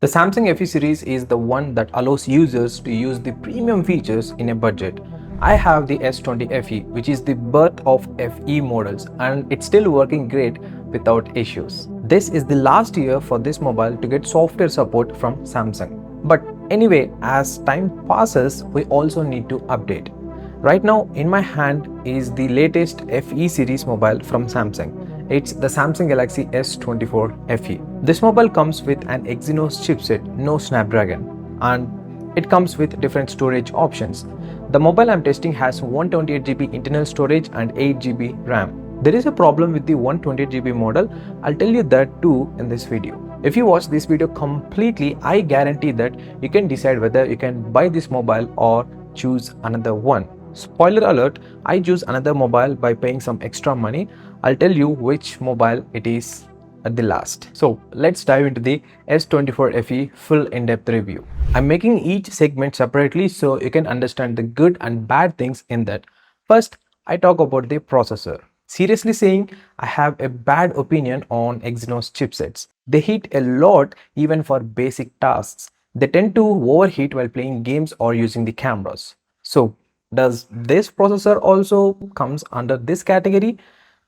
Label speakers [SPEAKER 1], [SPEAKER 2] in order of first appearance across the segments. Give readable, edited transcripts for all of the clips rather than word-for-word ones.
[SPEAKER 1] The Samsung FE series is the one that allows users to use the premium features in a budget. I have the S20 FE, which is the birth of FE models, and it's still working great without issues. This is the last year for this mobile to get software support from Samsung. But anyway, as time passes, we also need to update. Right now in my hand is the latest FE series mobile from Samsung. It's the Samsung Galaxy S24 FE. This mobile comes with an Exynos chipset, no Snapdragon, and it comes with different storage options. The mobile I'm testing has 128GB internal storage and 8GB RAM. There is a problem with the 128GB model. I'll tell you that too in this video. If you watch this video completely, I guarantee that you can decide whether you can buy this mobile or choose another one. Spoiler alert, I choose another mobile by paying some extra money. I'll tell you which mobile it is at the last. So let's dive into the S24 FE full in-depth review. I'm making each segment separately so you can understand the good and bad things in that. First, I talk about the processor. Seriously saying, I have a bad opinion on Exynos chipsets. They heat a lot even for basic tasks. They tend to overheat while playing games or using the cameras. So does this processor also comes under this category?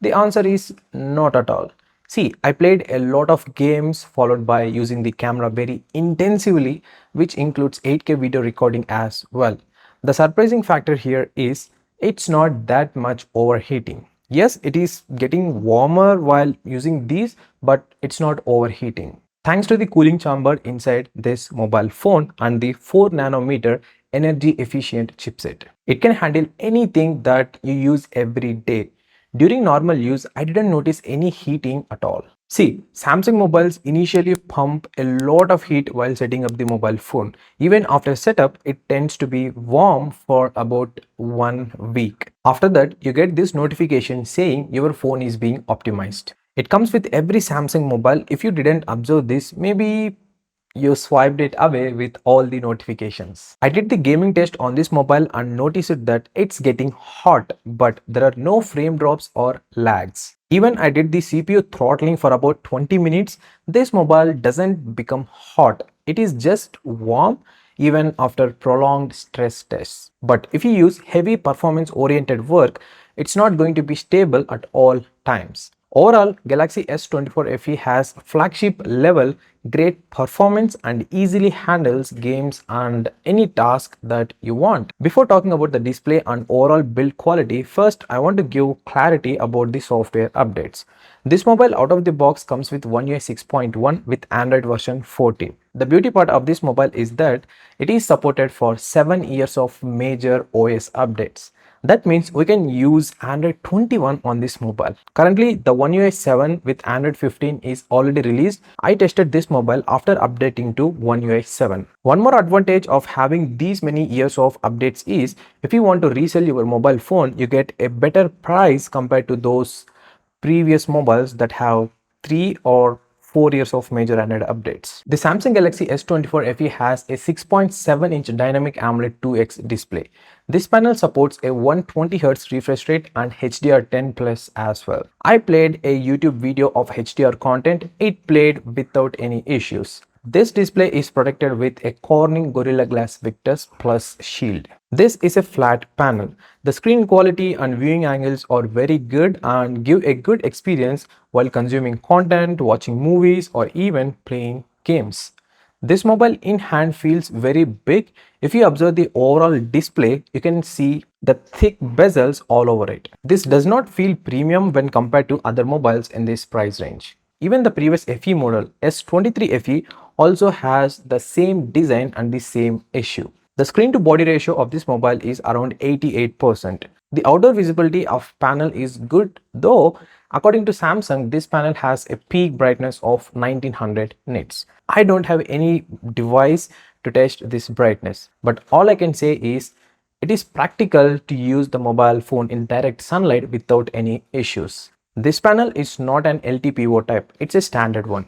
[SPEAKER 1] The answer is not at all. See, I played a lot of games followed by using the camera very intensively, which includes 8K video recording as well. The surprising factor here is it's not that much overheating. Yes, it is getting warmer while using these, but it's not overheating. Thanks to the cooling chamber inside this mobile phone and the 4 nanometer energy efficient chipset. It can handle anything that you use every day. During normal use, I didn't notice any heating at all. See, Samsung mobiles initially pump a lot of heat while setting up the mobile phone. Even after setup, it tends to be warm for about 1 week. After that, you get this notification saying your phone is being optimized. It comes with every Samsung mobile. If you didn't observe this, maybe you swiped it away with all the notifications. I did the gaming test on this mobile and noticed that it's getting hot, but there are no frame drops or lags. Even I did the CPU throttling for about 20 minutes. This mobile doesn't become hot. It is just warm even after prolonged stress tests. But if you use heavy performance oriented work, it's not going to be stable at all times. Overall, Galaxy S24 FE has flagship level great performance and easily handles games and any task that you want. Before talking about the display and overall build quality, first I want to give clarity about the software updates. This mobile out of the box comes with One UI 6.1 with Android version 14. The beauty part of this mobile is that it is supported for 7 years of major OS updates. That means we can use Android 21 on this mobile. Currently, the One UI 7 with Android 15 is already released. I tested this mobile after updating to One UI 7. One more advantage of having these many years of updates is if you want to resell your mobile phone, you get a better price compared to those previous mobiles that have 3 or 4 years of major Android updates. The Samsung Galaxy S24 FE has a 6.7-inch dynamic AMOLED 2X display. This panel supports a 120Hz refresh rate and HDR10 Plus as well. I played a YouTube video of HDR content. It played without any issues. This display is protected with a Corning Gorilla Glass Victus Plus shield. This is a flat panel. The screen quality and viewing angles are very good and give a good experience while consuming content, watching movies, or even playing games. This mobile in hand feels very big. If you observe the overall display, you can see the thick bezels all over it. This does not feel premium when compared to other mobiles in this price range. Even the previous FE model S23 FE also has the same design and the same issue. The screen to body ratio of this mobile is around 88%. The outdoor visibility of panel is good, though according to Samsung, this panel has a peak brightness of 1900 nits. I don't have any device to test this brightness, but all I can say is it is practical to use the mobile phone in direct sunlight without any issues. This panel is not an LTPO type, it's a standard one.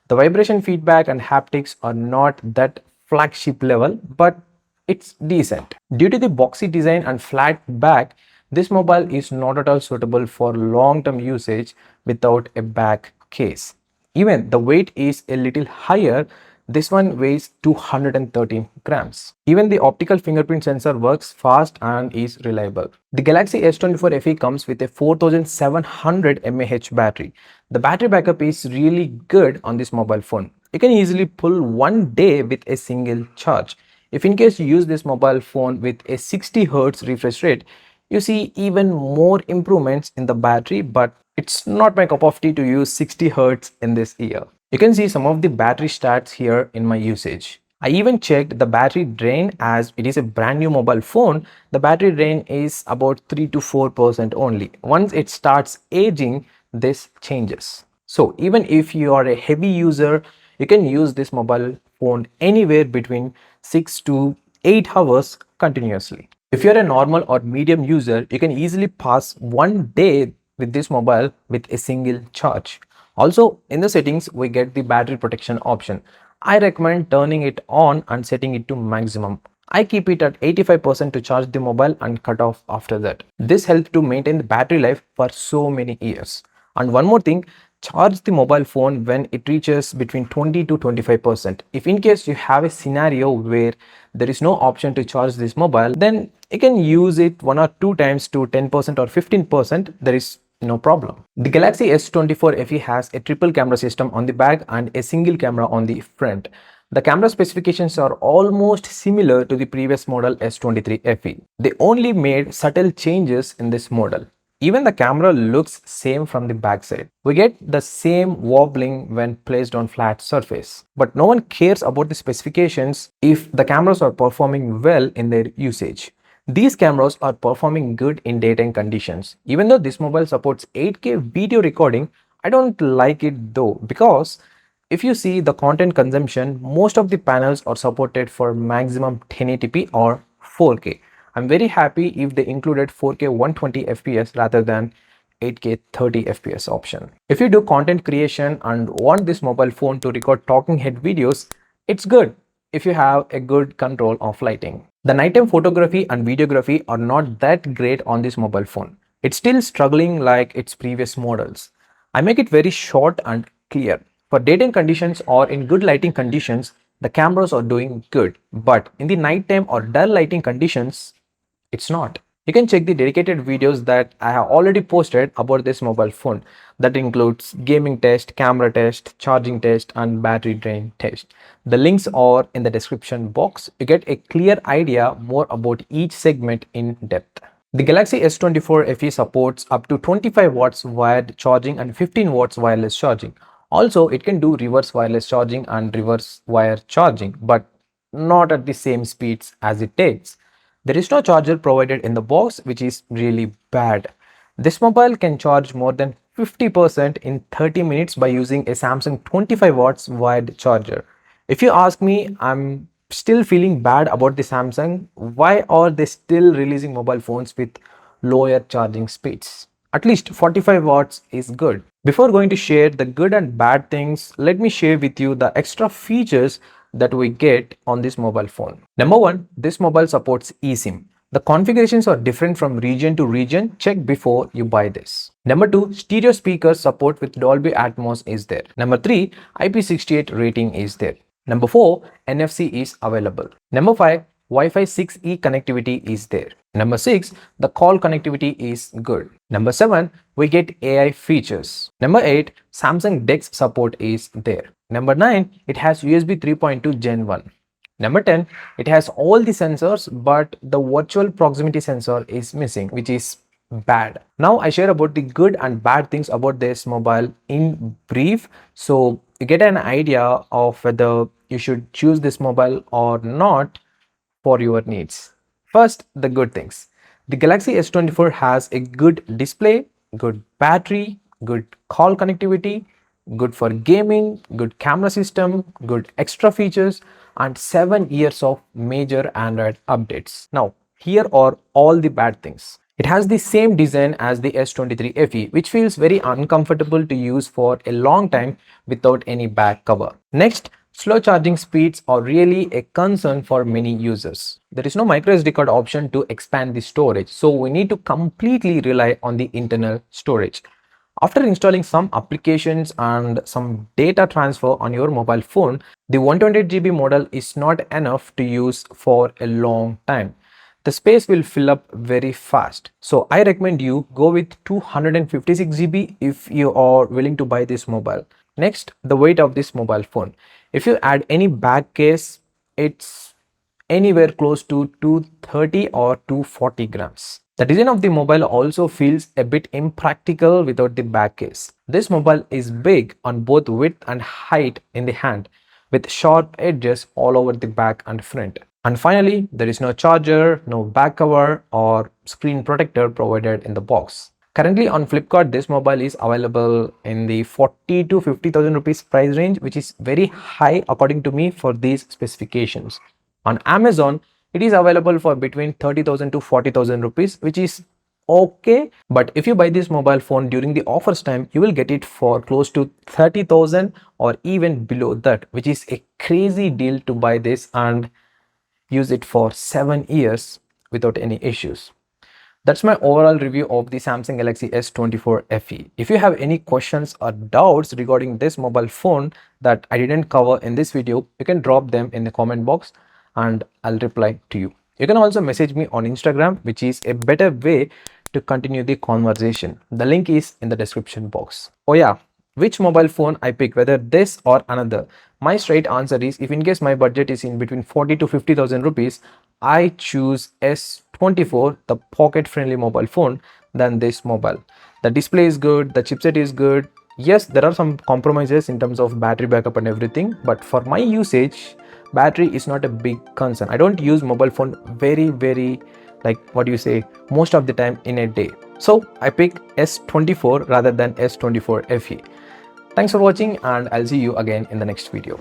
[SPEAKER 1] The vibration feedback and haptics are not that flagship level, but it's decent. Due to the boxy design and flat back, this mobile is not at all suitable for long-term usage without a back case. Even the weight is a little higher This one weighs 213 grams. Even the optical fingerprint sensor works fast and is reliable. The Galaxy S24 FE comes with a 4700 mAh battery. The battery backup is really good on this mobile phone. You can easily pull one day with a single charge. If in case you use this mobile phone with a 60 Hz refresh rate, you see even more improvements in the battery, but it's not my cup of tea to use 60 Hz in this year. You can see some of the battery stats here in my usage. I even checked the battery drain. As it is a brand new mobile phone, the battery drain is about 3 to 4% only. Once it starts aging, this changes. So even if you are a heavy user, you can use this mobile phone anywhere between 6 to 8 hours continuously. If you're a normal or medium user, you can easily pass one day with this mobile with a single charge. Also, in the settings, we get the battery protection option. I recommend turning it on and setting it to maximum. I keep it at 85% to charge the mobile and cut off after that. This helps to maintain the battery life for so many years. And one more thing, charge the mobile phone when it reaches between 20 to 25%. If in case you have a scenario where there is no option to charge this mobile, then you can use it one or two times to 10% or 15%. There is no problem. The Galaxy S24 FE has a triple camera system on the back and a single camera on the front. The camera specifications are almost similar to the previous model S23 FE. They only made subtle changes in this model. Even the camera looks same from the backside. We get the same wobbling when placed on flat surface. But no one cares about the specifications if the cameras are performing well in their usage. These cameras are performing good in daytime conditions. Even though this mobile supports 8K video recording, I don't like it though, because if you see the content consumption, most of the panels are supported for maximum 1080p or 4K. I'm very happy if they included 4K 120 FPS rather than 8K 30 FPS option. If you do content creation and want this mobile phone to record talking head videos, it's good if you have a good control of lighting. The nighttime photography and videography are not that great on this mobile phone. It's still struggling like its previous models. I make it very short and clear. For daytime conditions or in good lighting conditions, the cameras are doing good. But in the nighttime or dull lighting conditions, it's not. You can check the dedicated videos that I have already posted about this mobile phone. That includes gaming test, camera test, charging test and battery drain test. The links are in the description box. You get a clear idea more about each segment in depth. The Galaxy S24 FE supports up to 25 watts wired charging and 15 watts wireless charging. Also, it can do reverse wireless charging and reverse wire charging, but not at the same speeds as it takes. There is no charger provided in the box, which is really bad. This mobile can charge more than 50% in 30 minutes by using a Samsung 25 watts wired charger. If you ask me, I'm still feeling bad about the Samsung. Why are they still releasing mobile phones with lower charging speeds? At least 45 watts is good. Before going to share the good and bad things, let me share with you the extra features that we get on this mobile phone. Number one, this mobile supports eSIM. The configurations are different from region to region. Check before you buy this. Number two, stereo speakers support with Dolby Atmos is there. Number three, IP68 rating is there. Number four, NFC is available. Number five, Wi-Fi 6E connectivity is there. Number 6, the call connectivity is good. Number 7, we get AI features. Number 8, Samsung DeX support is there. Number 9, it has USB 3.2 Gen 1. Number 10, it has all the sensors, but the virtual proximity sensor is missing, which is bad. Now I share about the good and bad things about this mobile in brief, so you get an idea of whether you should choose this mobile or not for your needs. First, the good things. The Galaxy S24 has a good display, good battery, good call connectivity, good for gaming, good camera system, good extra features, and 7 years of major Android updates. Now, here are all the bad things. It has the same design as the S23 FE, which feels very uncomfortable to use for a long time without any back cover. Next, slow charging speeds are really a concern for many users. There is no microSD card option to expand the storage, so we need to completely rely on the internal storage. After installing some applications and some data transfer on your mobile phone, the 128 GB model is not enough to use for a long time. The space will fill up very fast. So I recommend you go with 256 GB if you are willing to buy this mobile. Next, the weight of this mobile phone. If you add any back case, it's anywhere close to 230 or 240 grams. The design of the mobile also feels a bit impractical without the back case. This mobile is big on both width and height in the hand, with sharp edges all over the back and front. And finally, there is no charger, no back cover or screen protector provided in the box. Currently on Flipkart, this mobile is available in the 40 to 50,000 rupees price range, which is very high according to me for these specifications. On Amazon, it is available for between 30,000 to 40,000 rupees, which is okay. But if you buy this mobile phone during the offers time, you will get it for close to 30,000 or even below that, which is a crazy deal to buy this and use it for 7 years without any issues. That's my overall review of the Samsung Galaxy S24 FE. If you have any questions or doubts regarding this mobile phone that I didn't cover in this video, you can drop them in the comment box and I'll reply to you. You can also message me on Instagram, which is a better way to continue the conversation. The link is in the description box. Oh yeah, which mobile phone I pick, whether this or another? My straight answer is, if in case my budget is in between 40 to 50,000 rupees, I choose S24, the pocket friendly mobile phone, than this mobile. The display is good, the chipset is good. Yes, there are some compromises in terms of battery backup and everything, but for my usage, battery is not a big concern. I don't use mobile phone very like most of the time in a day. So I pick S24 rather than S24 FE. Thanks for watching and I'll see you again in the next video.